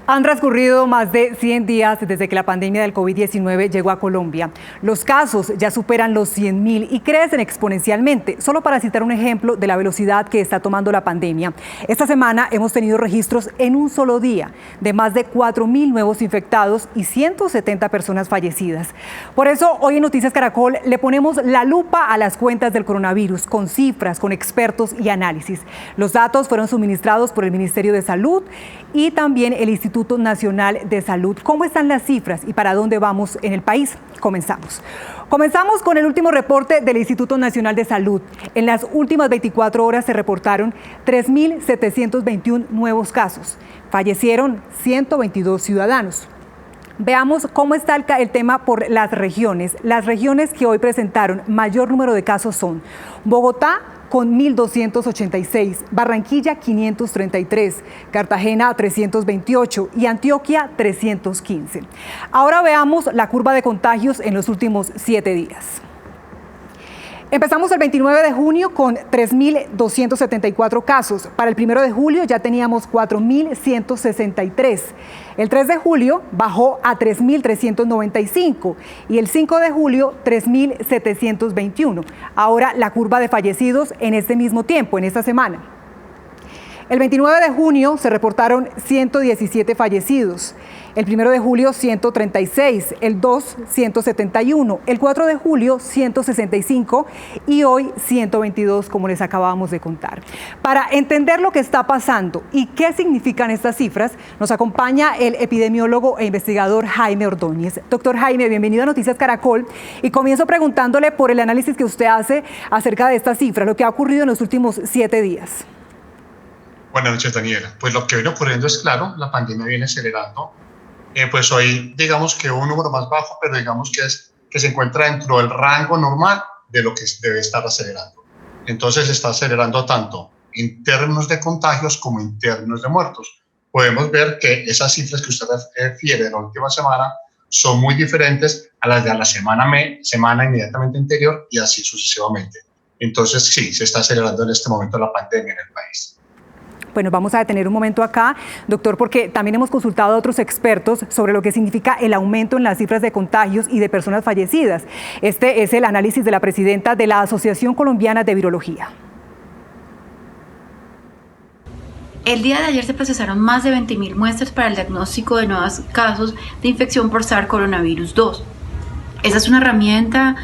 Han transcurrido más de 100 días desde que la pandemia del COVID-19 llegó a Colombia. Los casos ya superan los 100.000 y crecen exponencialmente, solo para citar un ejemplo de la velocidad que está tomando la pandemia. Esta semana hemos tenido registros en un solo día de más de 4.000 nuevos infectados y 170 personas fallecidas. Por eso, hoy en Noticias Caracol le ponemos la lupa a las cuentas del coronavirus, con cifras, con expertos y análisis. Los datos fueron suministrados por el Ministerio de Salud y también el Instituto Nacional de Salud. ¿Cómo están las cifras y para dónde vamos en el país? Comenzamos con el último reporte del Instituto Nacional de Salud. En las últimas 24 horas se reportaron 3.721 nuevos casos. Fallecieron 122 ciudadanos. Veamos cómo está el tema por las regiones. Las regiones que hoy presentaron mayor número de casos son Bogotá, con 1.286, Barranquilla 533, Cartagena 328 y Antioquia 315. Ahora veamos la curva de contagios en los últimos 7 días. Empezamos el 29 de junio con 3.274 casos. Para el 1 de julio ya teníamos 4.163. El 3 de julio bajó a 3.395 y el 5 de julio 3.721. Ahora la curva de fallecidos en este mismo tiempo, en esta semana. El 29 de junio se reportaron 117 fallecidos. El 1 de julio 136, el 2 171, el 4 de julio 165 y hoy 122, como les acabamos de contar. Para entender lo que está pasando y qué significan estas cifras, nos acompaña el epidemiólogo e investigador Jaime Ordóñez. Doctor Jaime, bienvenido a Noticias Caracol y comienzo preguntándole por el análisis que usted hace acerca de estas cifras, lo que ha ocurrido en los últimos 7 días. Buenas noches, Daniela. Pues lo que viene ocurriendo es claro, la pandemia viene acelerando. Pues hoy digamos que un número más bajo, pero digamos que se encuentra dentro del rango normal de lo que debe estar acelerando. Entonces está acelerando tanto en términos de contagios como en términos de muertos. Podemos ver que esas cifras que usted refiere de la última semana son muy diferentes a las de la semana inmediatamente anterior y así sucesivamente. Entonces sí, se está acelerando en este momento la pandemia en el país. Bueno, vamos a detener un momento acá, doctor, porque también hemos consultado a otros expertos sobre lo que significa el aumento en las cifras de contagios y de personas fallecidas. Este es el análisis de la presidenta de la Asociación Colombiana de Virología. El día de ayer se procesaron más de 20.000 muestras para el diagnóstico de nuevos casos de infección por SARS-CoV-2. Esa es una herramienta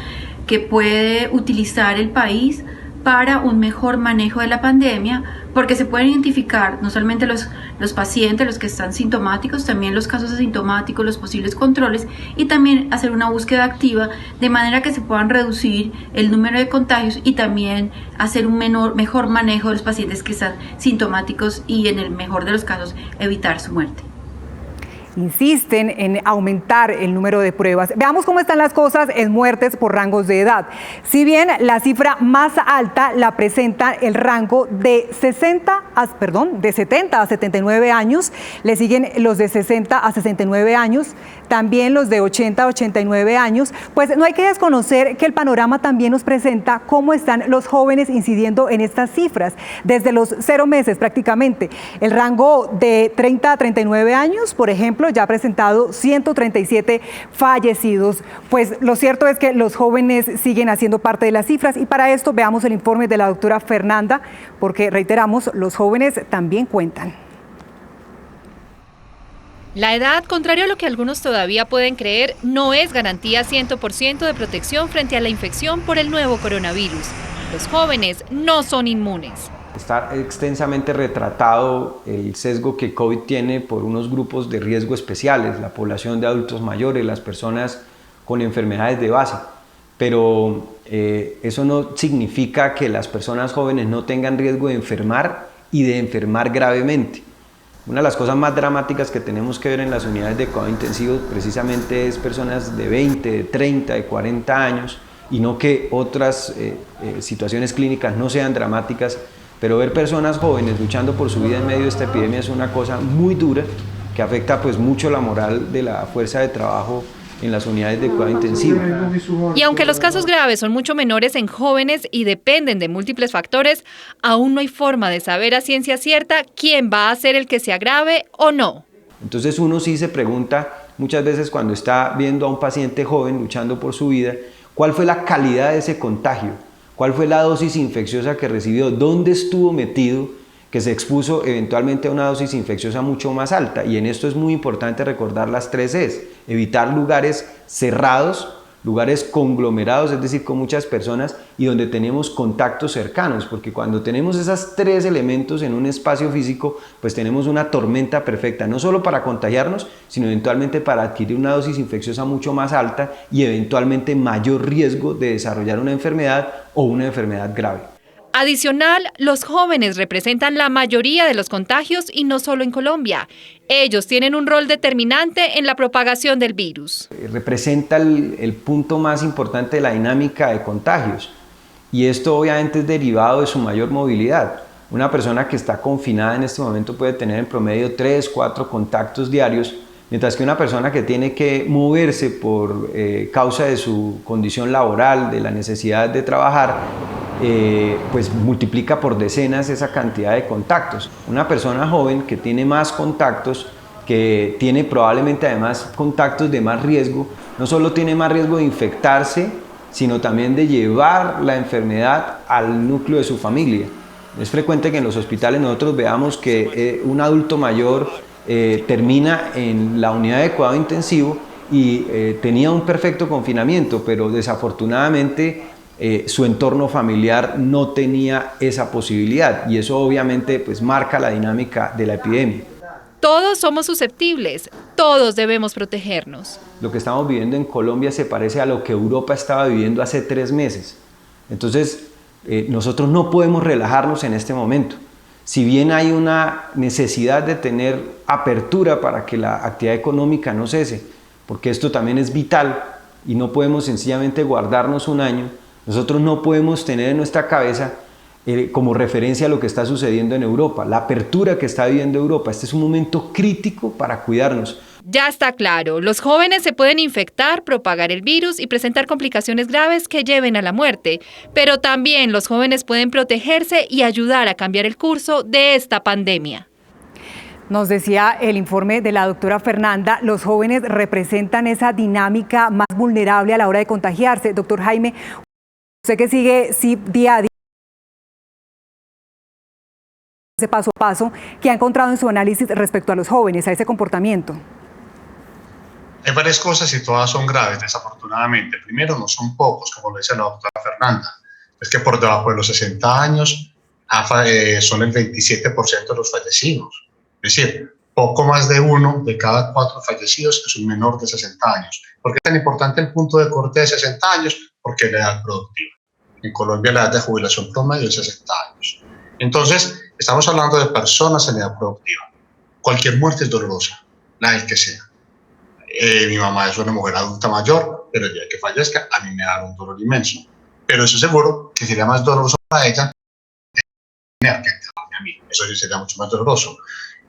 que puede utilizar el país para un mejor manejo de la pandemia, porque se pueden identificar no solamente los pacientes, los que están sintomáticos, también los casos asintomáticos, los posibles controles y también hacer una búsqueda activa de manera que se puedan reducir el número de contagios y también hacer un mejor manejo de los pacientes que están sintomáticos y en el mejor de los casos evitar su muerte. Insisten en aumentar el número de pruebas. Veamos cómo están las cosas en muertes por rangos de edad. Si bien la cifra más alta la presenta el rango de 70 a 79 años, le siguen los de 60 a 69 años, también los de 80 a 89 años, pues no hay que desconocer que el panorama también nos presenta cómo están los jóvenes incidiendo en estas cifras, desde los 0 meses prácticamente. El rango de 30 a 39 años, por ejemplo, ya ha presentado 137 fallecidos. Pues lo cierto es que los jóvenes siguen haciendo parte de las cifras y para esto veamos el informe de la doctora Fernanda, porque reiteramos, los jóvenes también cuentan. La edad, contrario a lo que algunos todavía pueden creer, no es garantía 100% de protección frente a la infección por el nuevo coronavirus. Los jóvenes no son inmunes. Está extensamente retratado el sesgo que COVID tiene por unos grupos de riesgo especiales, la población de adultos mayores, las personas con enfermedades de base. Pero eso no significa que las personas jóvenes no tengan riesgo de enfermar y de enfermar gravemente. Una de las cosas más dramáticas que tenemos que ver en las unidades de cuidado intensivo precisamente es personas de 20, de 30, de 40 años y no que otras situaciones clínicas no sean dramáticas, pero ver personas jóvenes luchando por su vida en medio de esta epidemia es una cosa muy dura que afecta pues mucho la moral de la fuerza de trabajo en las unidades de cuidado intensivo. Y aunque los casos graves son mucho menores en jóvenes y dependen de múltiples factores, aún no hay forma de saber a ciencia cierta quién va a ser el que se agrave o no. Entonces uno sí se pregunta muchas veces cuando está viendo a un paciente joven luchando por su vida, ¿cuál fue la calidad de ese contagio? ¿Cuál fue la dosis infecciosa que recibió? ¿Dónde estuvo metido que se expuso eventualmente a una dosis infecciosa mucho más alta? Y en esto es muy importante recordar las 3 E's: evitar lugares cerrados, lugares conglomerados, es decir, con muchas personas, y donde tenemos contactos cercanos, porque cuando tenemos esos 3 elementos en un espacio físico, pues tenemos una tormenta perfecta, no solo para contagiarnos, sino eventualmente para adquirir una dosis infecciosa mucho más alta y eventualmente mayor riesgo de desarrollar una enfermedad o una enfermedad grave. Adicional, los jóvenes representan la mayoría de los contagios y no solo en Colombia. Ellos tienen un rol determinante en la propagación del virus. Representa el punto más importante de la dinámica de contagios, y esto obviamente es derivado de su mayor movilidad. Una persona que está confinada en este momento puede tener en promedio 3, 4 contactos diarios, mientras que una persona que tiene que moverse por causa de su condición laboral, de la necesidad de trabajar, pues multiplica por decenas esa cantidad de contactos. Una persona joven que tiene más contactos, que tiene probablemente además contactos de más riesgo, no solo tiene más riesgo de infectarse, sino también de llevar la enfermedad al núcleo de su familia. Es frecuente que en los hospitales nosotros veamos que un adulto mayor termina en la unidad de cuidado intensivo y tenía un perfecto confinamiento, pero desafortunadamente su entorno familiar no tenía esa posibilidad, y eso obviamente pues marca la dinámica de la epidemia. Todos somos susceptibles, todos debemos protegernos. Lo que estamos viviendo en Colombia se parece a lo que Europa estaba viviendo hace 3 meses. Entonces, nosotros no podemos relajarnos en este momento. Si bien hay una necesidad de tener apertura para que la actividad económica no cese, porque esto también es vital y no podemos sencillamente guardarnos un año, nosotros no podemos tener en nuestra cabeza como referencia lo que está sucediendo en Europa, la apertura que está viviendo Europa. Este es un momento crítico para cuidarnos. Ya está claro, los jóvenes se pueden infectar, propagar el virus y presentar complicaciones graves que lleven a la muerte, pero también los jóvenes pueden protegerse y ayudar a cambiar el curso de esta pandemia. Nos decía el informe de la doctora Fernanda, los jóvenes representan esa dinámica más vulnerable a la hora de contagiarse. Doctor Jaime, usted que sigue día a día ese paso a paso, ¿qué ha encontrado en su análisis respecto a los jóvenes, a ese comportamiento? Hay varias cosas y todas son graves, desafortunadamente. Primero, no son pocos, como lo dice la doctora Fernanda. Es que por debajo de los 60 años son el 27% de los fallecidos. Es decir, poco más de 1 de cada 4 fallecidos es un menor de 60 años. ¿Por qué es tan importante el punto de corte de 60 años? Porque es la edad productiva. En Colombia la edad de jubilación promedio es 60 años. Entonces, estamos hablando de personas en edad productiva. Cualquier muerte es dolorosa, la del que sea. Mi mamá es una mujer adulta mayor, pero el día que fallezca a mí me da un dolor inmenso. Pero eso seguro que sería más doloroso para ella que enterrarme a mí. Eso sí sería mucho más doloroso.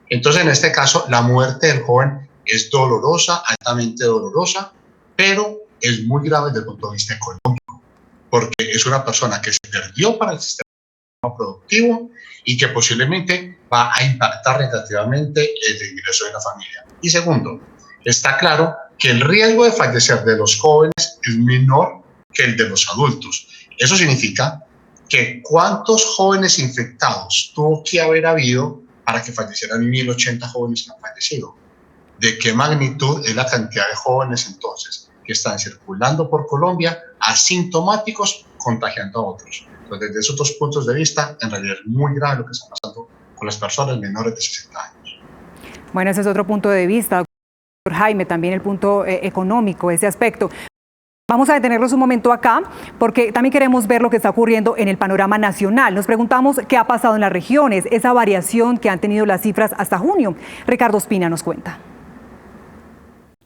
Entonces, en este caso, la muerte del joven es dolorosa, altamente dolorosa, pero es muy grave desde el punto de vista económico, porque es una persona que se perdió para el sistema productivo y que posiblemente va a impactar negativamente el ingreso de la familia. Y segundo, está claro que el riesgo de fallecer de los jóvenes es menor que el de los adultos. Eso significa que cuántos jóvenes infectados tuvo que haber habido para que fallecieran 1.080 jóvenes que han fallecido. ¿De qué magnitud es la cantidad de jóvenes entonces que están circulando por Colombia asintomáticos contagiando a otros? Entonces, desde esos 2 puntos de vista, en realidad es muy grave lo que está pasando con las personas menores de 60 años. Bueno, ese es otro punto de vista, doctor Jaime, también el punto económico, ese aspecto. Vamos a detenernos un momento acá, porque también queremos ver lo que está ocurriendo en el panorama nacional. Nos preguntamos qué ha pasado en las regiones, esa variación que han tenido las cifras hasta junio. Ricardo Ospina nos cuenta.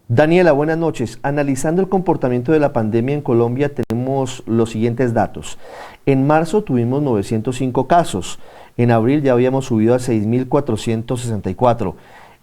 Daniela, buenas noches. Analizando el comportamiento de la pandemia en Colombia, tenemos los siguientes datos. En marzo tuvimos 905 casos. En abril ya habíamos subido a 6.464.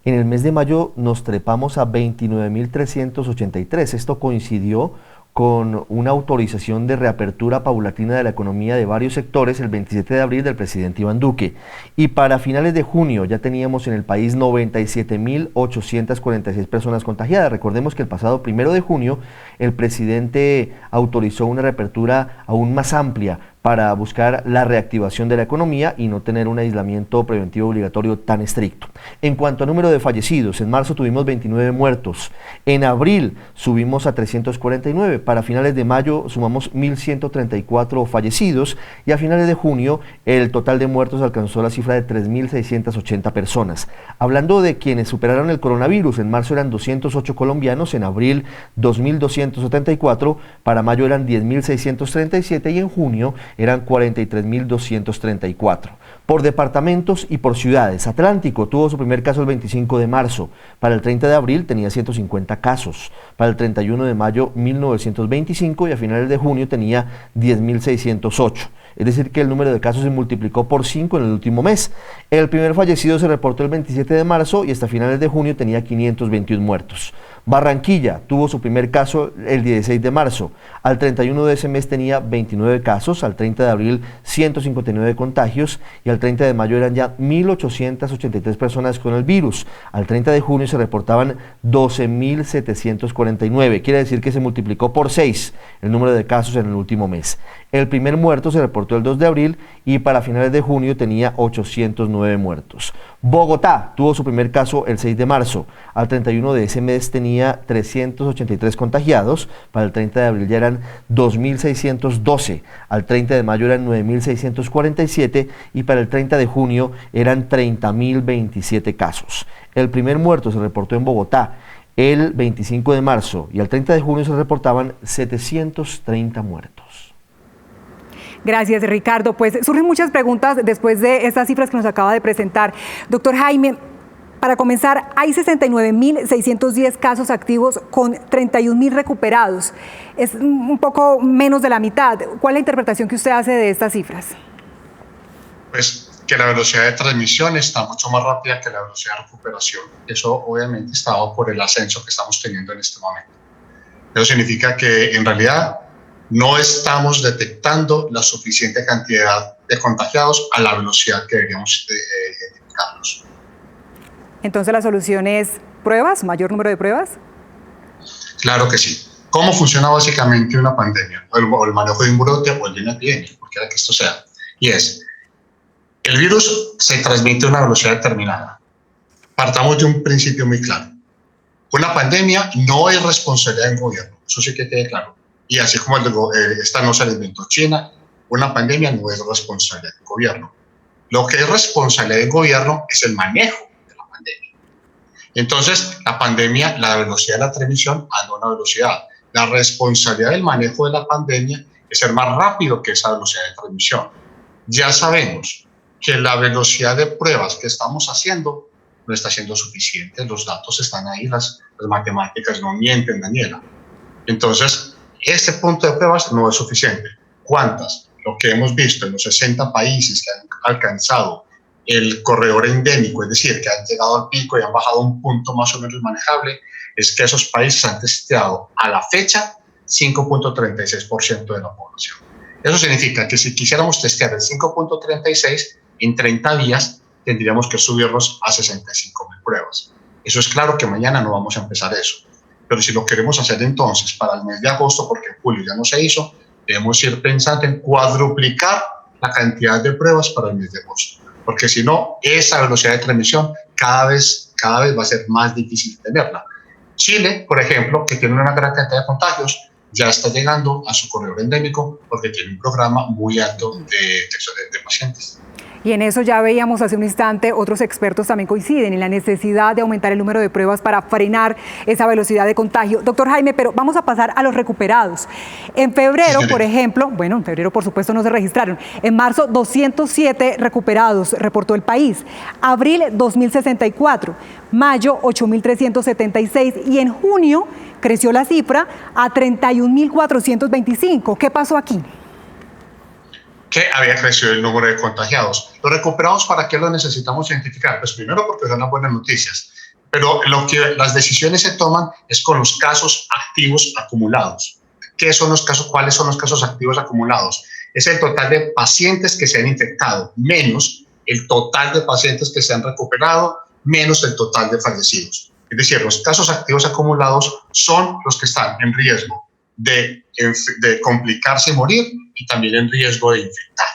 En el mes de mayo nos trepamos a 29.383. Esto coincidió con una autorización de reapertura paulatina de la economía de varios sectores el 27 de abril del presidente Iván Duque. Y para finales de junio ya teníamos en el país 97.846 personas contagiadas. Recordemos que el pasado 1 de junio el presidente autorizó una reapertura aún más amplia para buscar la reactivación de la economía y no tener un aislamiento preventivo obligatorio tan estricto. En cuanto a número de fallecidos, en marzo tuvimos 29 muertos, en abril subimos a 349, para finales de mayo sumamos 1.134 fallecidos y a finales de junio el total de muertos alcanzó la cifra de 3.680 personas. Hablando de quienes superaron el coronavirus, en marzo eran 208 colombianos, en abril 2.274, para mayo eran 10.637 y en junio eran 43.234. Por departamentos y por ciudades, Atlántico tuvo su primer caso el 25 de marzo, para el 30 de abril tenía 150 casos, para el 31 de mayo 1.925 y a finales de junio tenía 10.608. Es decir, que el número de casos se multiplicó por 5 en el último mes. El primer fallecido se reportó el 27 de marzo y hasta finales de junio tenía 521 muertos. Barranquilla tuvo su primer caso el 16 de marzo. Al 31 de ese mes tenía 29 casos, al 30 de abril 159 contagios y al 30 de mayo eran ya 1.883 personas con el virus. Al 30 de junio se reportaban 12.749. Quiere decir que se multiplicó por 6 el número de casos en el último mes. El primer muerto se reportó el 2 de abril y para finales de junio tenía 809 muertos. Bogotá tuvo su primer caso el 6 de marzo. Al 31 de ese mes tenía 383 contagiados. Para el 30 de abril ya eran 2.612. Al 30 de mayo eran 9.647 y para el 30 de junio eran 30.027 casos. El primer muerto se reportó en Bogotá el 25 de marzo y al 30 de junio se reportaban 730 muertos. Gracias, Ricardo. Pues surgen muchas preguntas después de estas cifras que nos acaba de presentar. Doctor Jaime, para comenzar, hay 69.610 casos activos con 31.000 recuperados. Es un poco menos de la mitad. ¿Cuál es la interpretación que usted hace de estas cifras? Pues que la velocidad de transmisión está mucho más rápida que la velocidad de recuperación. Eso obviamente está dado por el ascenso que estamos teniendo en este momento. Eso significa que en realidad no estamos detectando la suficiente cantidad de contagiados a la velocidad que deberíamos identificarlos. Entonces, ¿la solución es pruebas, mayor número de pruebas? Claro que sí. ¿Cómo funciona básicamente una pandemia? O el manejo de un brote o el de una epidemia, cualquiera que esto sea. Y es, el virus se transmite a una velocidad determinada. Partamos de un principio muy claro. Una pandemia no es responsabilidad del gobierno, eso sí que quede claro. Y así como esta no se la inventó China, una pandemia no es responsabilidad del gobierno. Lo que es responsabilidad del gobierno es el manejo de la pandemia. Entonces, la pandemia, la velocidad de la transmisión anda a una velocidad. La responsabilidad del manejo de la pandemia es ser más rápido que esa velocidad de transmisión. Ya sabemos que la velocidad de pruebas que estamos haciendo no está siendo suficiente. Los datos están ahí, las matemáticas no mienten, Daniela. Entonces, este punto de pruebas no es suficiente. ¿Cuántas? Lo que hemos visto en los 60 países que han alcanzado el corredor endémico, es decir, que han llegado al pico y han bajado a un punto más o menos manejable, es que esos países han testeado a la fecha 5.36% de la población. Eso significa que si quisiéramos testear el 5.36, en 30 días tendríamos que subirnos a 65.000 pruebas. Eso es claro que mañana no vamos a empezar eso. Pero si lo queremos hacer entonces para el mes de agosto, porque en julio ya no se hizo, debemos ir pensando en cuadruplicar la cantidad de pruebas para el mes de agosto. Porque si no, esa velocidad de transmisión cada vez va a ser más difícil tenerla. Chile, por ejemplo, que tiene una gran cantidad de contagios, ya está llegando a su corredor endémico porque tiene un programa muy alto de pacientes. Y en eso ya veíamos hace un instante, otros expertos también coinciden en la necesidad de aumentar el número de pruebas para frenar esa velocidad de contagio. Doctor Jaime, pero vamos a pasar a los recuperados. En febrero, por ejemplo, bueno, en febrero por supuesto no se registraron. En marzo, 207 recuperados reportó el país. Abril, 2.064. Mayo, 8.376. Y en junio creció la cifra a 31.425. ¿Qué pasó aquí? Que había crecido el número de contagiados. Los recuperados, ¿para qué los necesitamos identificar? Pues primero porque son las buenas noticias, pero lo que las decisiones se toman es con los casos activos acumulados. ¿Qué son los casos? ¿Cuáles son los casos activos acumulados? Es el total de pacientes que se han infectado, menos el total de pacientes que se han recuperado, menos el total de fallecidos. Es decir, los casos activos acumulados son los que están en riesgo de complicarse y morir, y también en riesgo de infectar.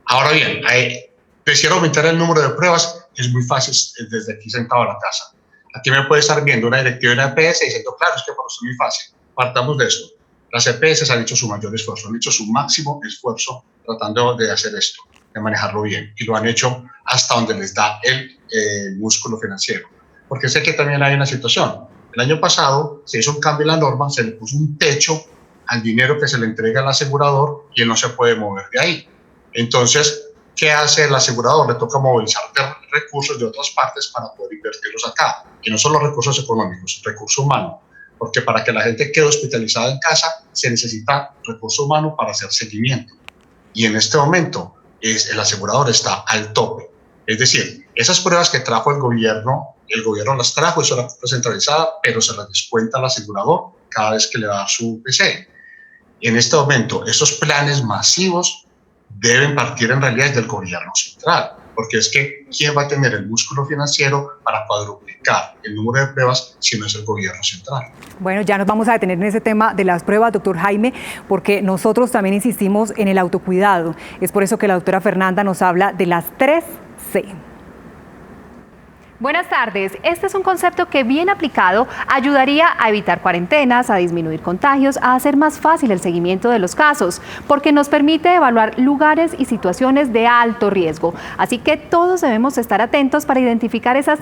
Ahora bien, decir aumentar el número de pruebas es muy fácil desde aquí sentado en la casa. Aquí me puede estar viendo una directiva de una EPS diciendo, claro, es que por eso es muy fácil. Partamos de esto. Las EPS han hecho su mayor esfuerzo, han hecho su máximo esfuerzo tratando de hacer esto, de manejarlo bien, y lo han hecho hasta donde les da el músculo financiero. Porque sé que también hay una situación. El año pasado se hizo un cambio en la norma, se le puso un techo al dinero que se le entrega al asegurador y él no se puede mover de ahí. Entonces, ¿qué hace el asegurador? Le toca movilizar recursos de otras partes para poder invertirlos acá. Y no solo recursos económicos, recurso humano. Porque para que la gente quede hospitalizada en casa se necesita recurso humano para hacer seguimiento. Y en este momento el asegurador está al tope. Es decir, esas pruebas que trajo el gobierno las trajo, eso era centralizada, pero se las descuenta al asegurador cada vez que le va a dar su PC. En este momento, esos planes masivos deben partir en realidad del gobierno central, porque es que ¿quién va a tener el músculo financiero para cuadruplicar el número de pruebas si no es el gobierno central? Bueno, ya nos vamos a detener en ese tema de las pruebas, doctor Jaime, porque nosotros también insistimos en el autocuidado. Es por eso que la doctora Fernanda nos habla de las 3C. Buenas tardes. Este es un concepto que bien aplicado ayudaría a evitar cuarentenas, a disminuir contagios, a hacer más fácil el seguimiento de los casos, porque nos permite evaluar lugares y situaciones de alto riesgo. Así que todos debemos estar atentos para identificar esas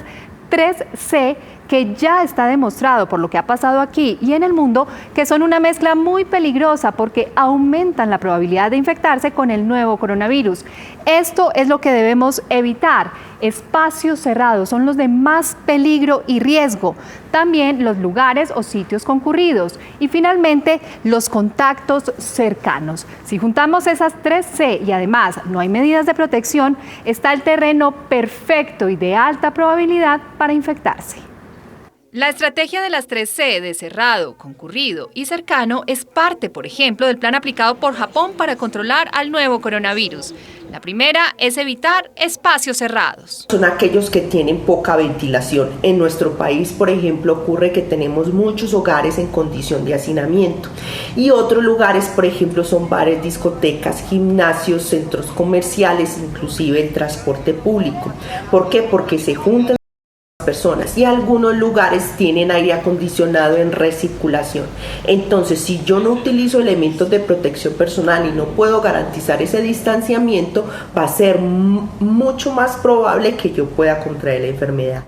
3C que ya está demostrado por lo que ha pasado aquí y en el mundo que son una mezcla muy peligrosa porque aumentan la probabilidad de infectarse con el nuevo coronavirus. Esto es lo que debemos evitar. Espacios cerrados son los de más peligro y riesgo. También los lugares o sitios concurridos. Y finalmente, los contactos cercanos. Si juntamos esas 3C y además no hay medidas de protección, está el terreno perfecto y de alta probabilidad para infectarse. La estrategia de las 3C de cerrado, concurrido y cercano es parte, por ejemplo, del plan aplicado por Japón para controlar al nuevo coronavirus. La primera es evitar espacios cerrados. Son aquellos que tienen poca ventilación. En nuestro país, por ejemplo, ocurre que tenemos muchos hogares en condición de hacinamiento. Y otros lugares, por ejemplo, son bares, discotecas, gimnasios, centros comerciales, inclusive el transporte público. ¿Por qué? Porque se juntan personas y algunos lugares tienen aire acondicionado en recirculación. Entonces, si yo no utilizo elementos de protección personal y no puedo garantizar ese distanciamiento, va a ser mucho más probable que yo pueda contraer la enfermedad.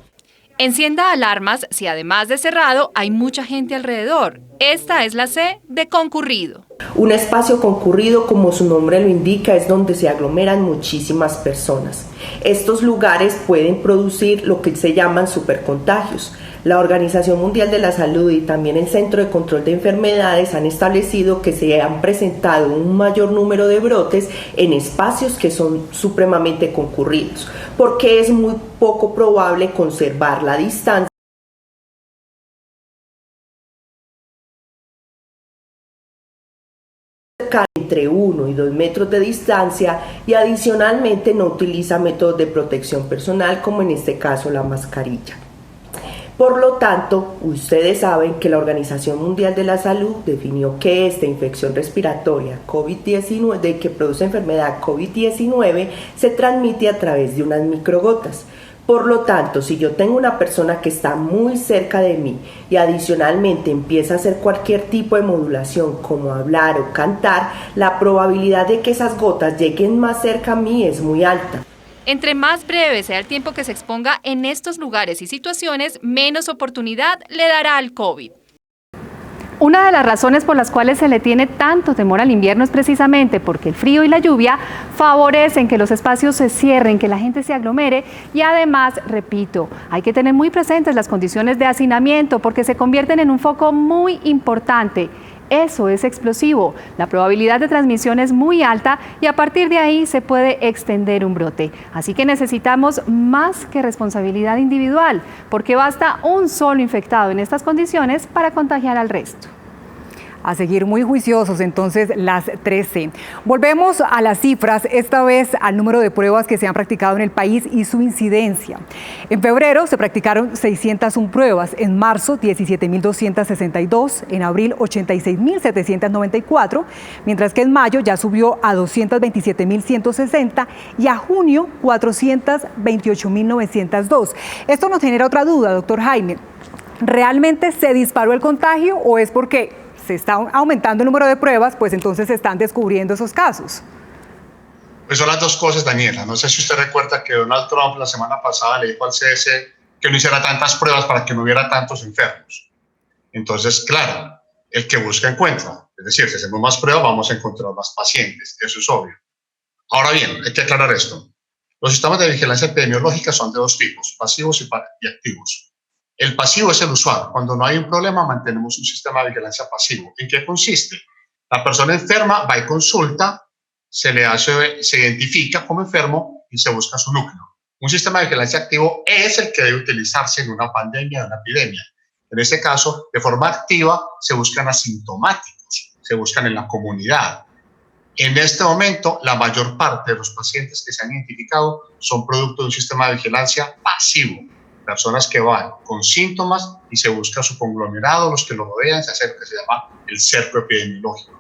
Encienda alarmas si además de cerrado hay mucha gente alrededor. Esta es la C de concurrido. Un espacio concurrido, como su nombre lo indica, es donde se aglomeran muchísimas personas. Estos lugares pueden producir lo que se llaman supercontagios. La Organización Mundial de la Salud y también el Centro de Control de Enfermedades han establecido que se han presentado un mayor número de brotes en espacios que son supremamente concurridos, porque es muy poco probable conservar la distancia entre 1 y 2 metros de distancia y adicionalmente no utiliza métodos de protección personal como en este caso la mascarilla. Por lo tanto, ustedes saben que la Organización Mundial de la Salud definió que esta infección respiratoria COVID-19, que produce enfermedad COVID-19, se transmite a través de unas microgotas. Por lo tanto, si yo tengo una persona que está muy cerca de mí y adicionalmente empieza a hacer cualquier tipo de modulación como hablar o cantar, la probabilidad de que esas gotas lleguen más cerca a mí es muy alta. Entre más breve sea el tiempo que se exponga en estos lugares y situaciones, menos oportunidad le dará al COVID. Una de las razones por las cuales se le tiene tanto temor al invierno es precisamente porque el frío y la lluvia favorecen que los espacios se cierren, que la gente se aglomere y además, repito, hay que tener muy presentes las condiciones de hacinamiento porque se convierten en un foco muy importante. Eso es explosivo, la probabilidad de transmisión es muy alta y a partir de ahí se puede extender un brote. Así que necesitamos más que responsabilidad individual, porque basta un solo infectado en estas condiciones para contagiar al resto. A seguir muy juiciosos, entonces, las 3C. Volvemos a las cifras, esta vez al número de pruebas que se han practicado en el país y su incidencia. En febrero se practicaron 601 pruebas, en marzo 17.262, en abril 86.794, mientras que en mayo ya subió a 227.160 y a junio 428.902. Esto nos genera otra duda, doctor Jaime. ¿Realmente se disparó el contagio o es porque se está aumentando el número de pruebas, pues entonces se están descubriendo esos casos? Pues son las dos cosas, Daniela. No sé si usted recuerda que Donald Trump la semana pasada le dijo al CDC que no hiciera tantas pruebas para que no hubiera tantos enfermos. Entonces, claro, el que busca encuentra. Es decir, si hacemos más pruebas vamos a encontrar más pacientes. Eso es obvio. Ahora bien, hay que aclarar esto. Los sistemas de vigilancia epidemiológica son de dos tipos, pasivos y activos. El pasivo es el usuario. Cuando no hay un problema, mantenemos un sistema de vigilancia pasivo. ¿En qué consiste? La persona enferma va y consulta, se identifica como enfermo y se busca su núcleo. Un sistema de vigilancia activo es el que debe utilizarse en una pandemia, en una epidemia. En este caso, de forma activa, se buscan asintomáticos, se buscan en la comunidad. En este momento, la mayor parte de los pacientes que se han identificado son producto de un sistema de vigilancia pasivo. Personas que van con síntomas y se busca su conglomerado, los que lo rodean, se hace lo que se llama el cerco epidemiológico.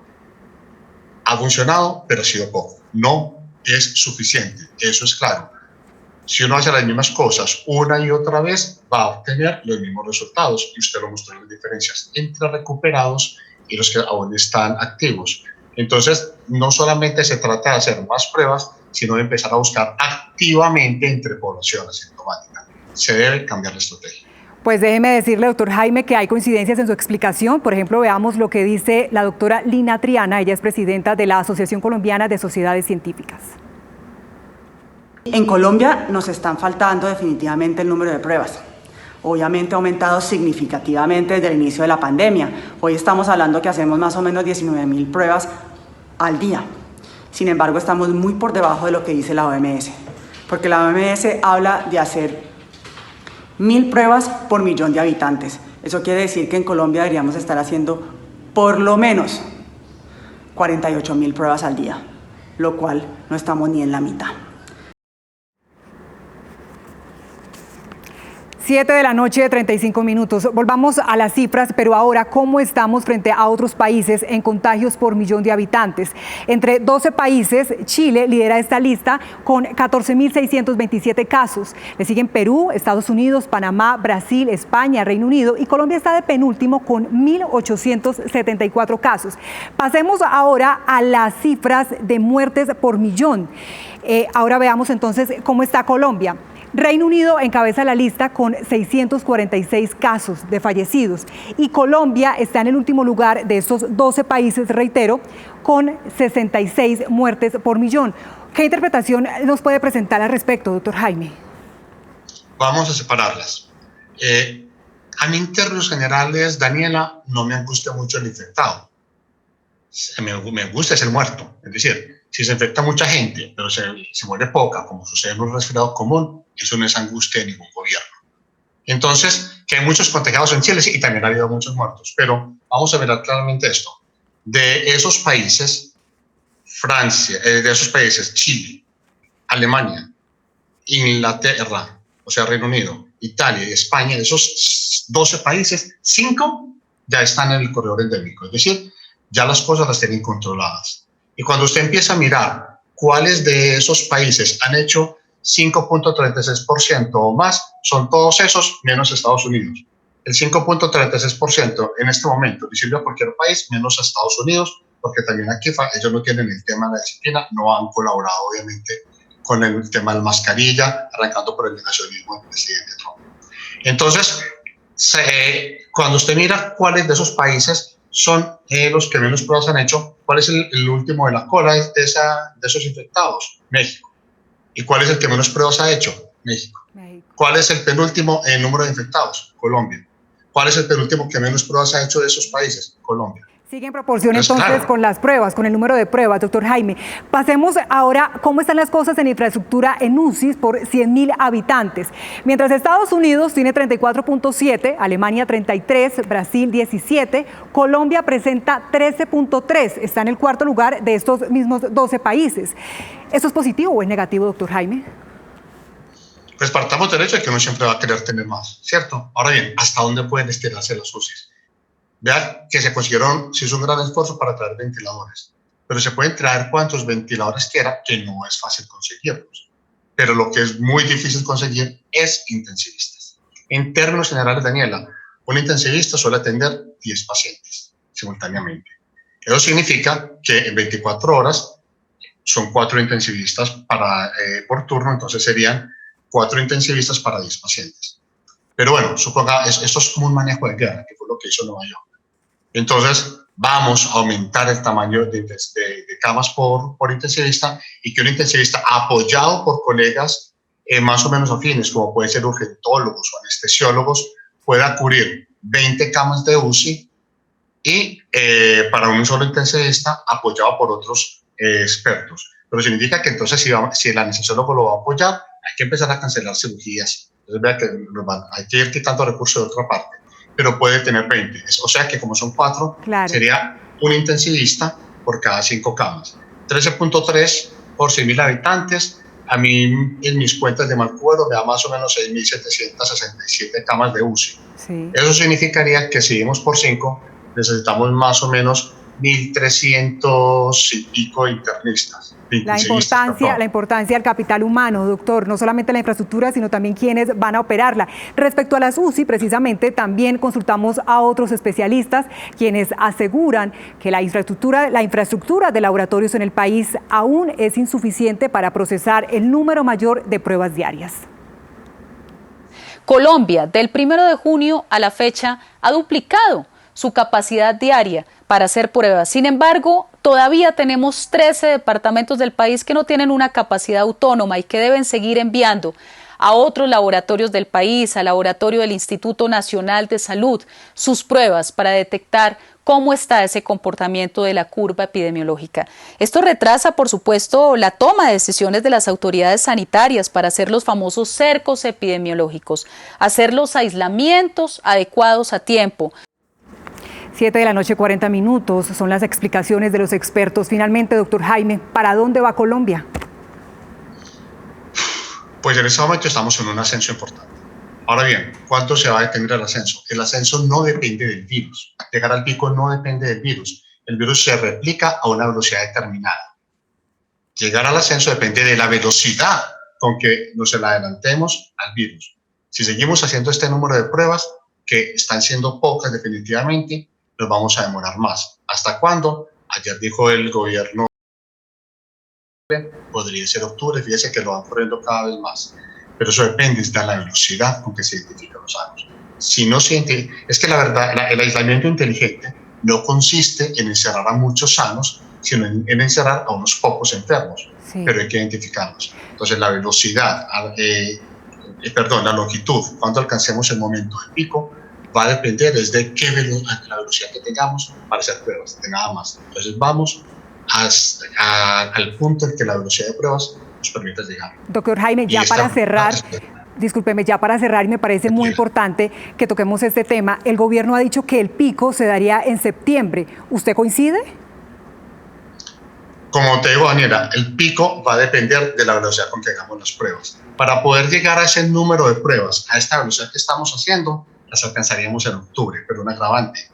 Ha funcionado, pero ha sido poco. No es suficiente, eso es claro. Si uno hace las mismas cosas una y otra vez, va a obtener los mismos resultados. Y usted lo mostró en las diferencias entre recuperados y los que aún están activos. Entonces, no solamente se trata de hacer más pruebas, sino de empezar a buscar activamente entre población asintomática. Se debe cambiar la estrategia. Pues déjeme decirle, doctor Jaime, que hay coincidencias en su explicación. Por ejemplo, veamos lo que dice la doctora Lina Triana. Ella es presidenta de la Asociación Colombiana de Sociedades Científicas. En Colombia nos están faltando definitivamente el número de pruebas. Obviamente ha aumentado significativamente desde el inicio de la pandemia. Hoy estamos hablando que hacemos más o menos 19.000 pruebas al día. Sin embargo, estamos muy por debajo de lo que dice la OMS, porque la OMS habla de hacer 1.000 pruebas por millón de habitantes. Eso quiere decir que en Colombia deberíamos estar haciendo por lo menos 48.000 pruebas al día, lo cual no estamos ni en la mitad. 7:35 p.m. Volvamos a las cifras, pero ahora, ¿cómo estamos frente a otros países en contagios por millón de habitantes? Entre 12 países, Chile lidera esta lista con 14.627 casos. Le siguen Perú, Estados Unidos, Panamá, Brasil, España, Reino Unido, y Colombia está de penúltimo con 1.874 casos. Pasemos ahora a las cifras de muertes por millón. Ahora veamos entonces cómo está Colombia. Reino Unido encabeza la lista con 646 casos de fallecidos y Colombia está en el último lugar de estos 12 países, reitero, con 66 muertes por millón. ¿Qué interpretación nos puede presentar al respecto, doctor Jaime? Vamos a separarlas. A mí, en términos generales, Daniela, no me angustia mucho el infectado. Me angustia es el muerto. Es decir, si se infecta mucha gente, pero se muere poca, como sucede en un resfriado común, eso no es angustia de ningún gobierno. Entonces, que hay muchos contagiados en Chile, sí, y también ha habido muchos muertos, pero vamos a mirar claramente esto. De esos países, Francia, de esos países, Chile, Alemania, Inglaterra, o sea, Reino Unido, Italia y España, de esos 12 países, 5 ya están en el corredor endémico, es decir, ya las cosas las tienen controladas. Y cuando usted empieza a mirar cuáles de esos países han hecho 5.36% o más, son todos esos menos Estados Unidos. El 5.36% en este momento le sirve a cualquier país menos a Estados Unidos, porque también aquí ellos no tienen el tema de la disciplina, no han colaborado obviamente con el tema de la mascarilla, arrancando por el negacionismo del presidente Trump. Entonces, cuando usted mira cuáles de esos países son los que menos pruebas han hecho, ¿cuál es el último de la cola de esos infectados? México. ¿Y cuál es el que menos pruebas ha hecho? México. ¿Cuál es el penúltimo en número de infectados? Colombia. ¿Cuál es el penúltimo que menos pruebas ha hecho de esos países? Colombia. Sigue en proporción Pues entonces claro. con las pruebas, con el número de pruebas, doctor Jaime. Pasemos ahora, ¿cómo están las cosas en infraestructura en UCIs por 100.000 habitantes? Mientras Estados Unidos tiene 34.7, Alemania 33, Brasil 17, Colombia presenta 13.3, está en el cuarto lugar de estos mismos 12 países. ¿Esto es positivo o es negativo, doctor Jaime? Pues partamos del hecho de que uno siempre va a querer tener más, ¿cierto? Ahora bien, ¿hasta dónde pueden estirarse los UCIs? Vean que se hizo un gran esfuerzo para traer ventiladores, pero se pueden traer cuantos ventiladores quiera, que no es fácil conseguirlos. Pero lo que es muy difícil conseguir es intensivistas. En términos generales, Daniela, un intensivista suele atender 10 pacientes simultáneamente. Eso significa que en 24 horas son 4 intensivistas por turno, entonces serían 4 intensivistas para 10 pacientes. Pero bueno, suponga, esto es como un manejo de guerra, que fue lo que hizo Nueva York. Entonces, vamos a aumentar el tamaño de camas por intensivista y que un intensivista apoyado por colegas más o menos afines, como pueden ser urgentólogos o anestesiólogos, pueda cubrir 20 camas de UCI y para un solo intensivista apoyado por otros expertos. Pero significa que entonces si el anestesiólogo lo va a apoyar, hay que empezar a cancelar cirugías. Entonces vea que hay que ir quitando recursos de otra parte, pero puede tener 20. O sea que como son 4, claro, sería un intensivista por cada 5 camas. 13.3 por 100.000 habitantes. A mí en mis cuentas de Malcuero me da más o menos 6.767 camas de UCI. Sí. Eso significaría que si dimos por 5, necesitamos más o menos 1.300 y pico internistas. La importancia del capital humano, doctor, no solamente la infraestructura, sino también quienes van a operarla. Respecto a las UCI, precisamente, también consultamos a otros especialistas, quienes aseguran que la infraestructura de laboratorios en el país aún es insuficiente para procesar el número mayor de pruebas diarias. Colombia, del 1 de junio a la fecha, ha duplicado su capacidad diaria para hacer pruebas. Sin embargo, todavía tenemos 13 departamentos del país que no tienen una capacidad autónoma y que deben seguir enviando a otros laboratorios del país, al laboratorio del Instituto Nacional de Salud, sus pruebas para detectar cómo está ese comportamiento de la curva epidemiológica. Esto retrasa, por supuesto, la toma de decisiones de las autoridades sanitarias para hacer los famosos cercos epidemiológicos, hacer los aislamientos adecuados a tiempo. 7:40 p.m, son las explicaciones de los expertos. Finalmente, doctor Jaime, ¿para dónde va Colombia? Pues en este momento estamos en un ascenso importante. Ahora bien, ¿cuánto se va a detener el ascenso? El ascenso no depende del virus. Llegar al pico no depende del virus. El virus se replica a una velocidad determinada. Llegar al ascenso depende de la velocidad con que nos adelantemos al virus. Si seguimos haciendo este número de pruebas, que están siendo pocas definitivamente, nos vamos a demorar más. ¿Hasta cuándo? Ayer dijo el gobierno, podría ser octubre, fíjese que lo van corriendo cada vez más. Pero eso depende de la velocidad con que se identifican los sanos. Si no siente, es que la verdad, el aislamiento inteligente no consiste en encerrar a muchos sanos, sino en encerrar a unos pocos enfermos. Sí. Pero hay que identificarlos. Entonces la velocidad, la longitud, cuando alcancemos el momento del pico, va a depender desde la velocidad que tengamos para hacer pruebas, de nada más. Entonces vamos al punto en que la velocidad de pruebas nos permita llegar. Doctor Jaime, ya para cerrar, discúlpeme, ya para cerrar, y me parece muy importante que toquemos este tema. El gobierno ha dicho que el pico se daría en septiembre. ¿Usted coincide? Como te digo, Daniela, el pico va a depender de la velocidad con que hagamos las pruebas. Para poder llegar a ese número de pruebas, a esta velocidad que estamos haciendo, las alcanzaríamos en octubre, pero un agravante.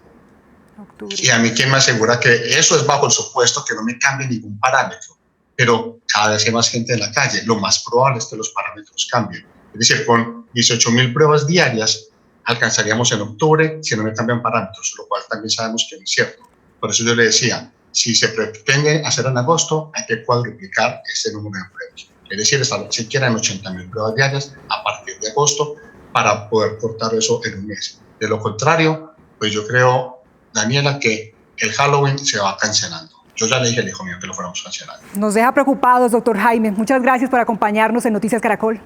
Y a mí, ¿quién me asegura que eso es bajo el supuesto que no me cambie ningún parámetro? Pero cada vez hay más gente en la calle. Lo más probable es que los parámetros cambien. Es decir, con 18.000 pruebas diarias alcanzaríamos en octubre si no me cambian parámetros, lo cual también sabemos que no es cierto. Por eso yo le decía, si se pretende hacer en agosto, hay que cuadruplicar ese número de pruebas. Es decir, estar siquiera en 80.000 pruebas diarias a partir de agosto para poder cortar eso en un mes. De lo contrario, pues yo creo, Daniela, que el Halloween se va cancelando. Yo ya le dije al hijo mío que lo fuéramos cancelando. Nos deja preocupados, doctor Jaime. Muchas gracias por acompañarnos en Noticias Caracol.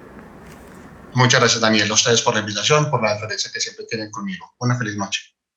Muchas gracias, Daniel, a ustedes por la invitación, por la deferencia que siempre tienen conmigo. Una feliz noche.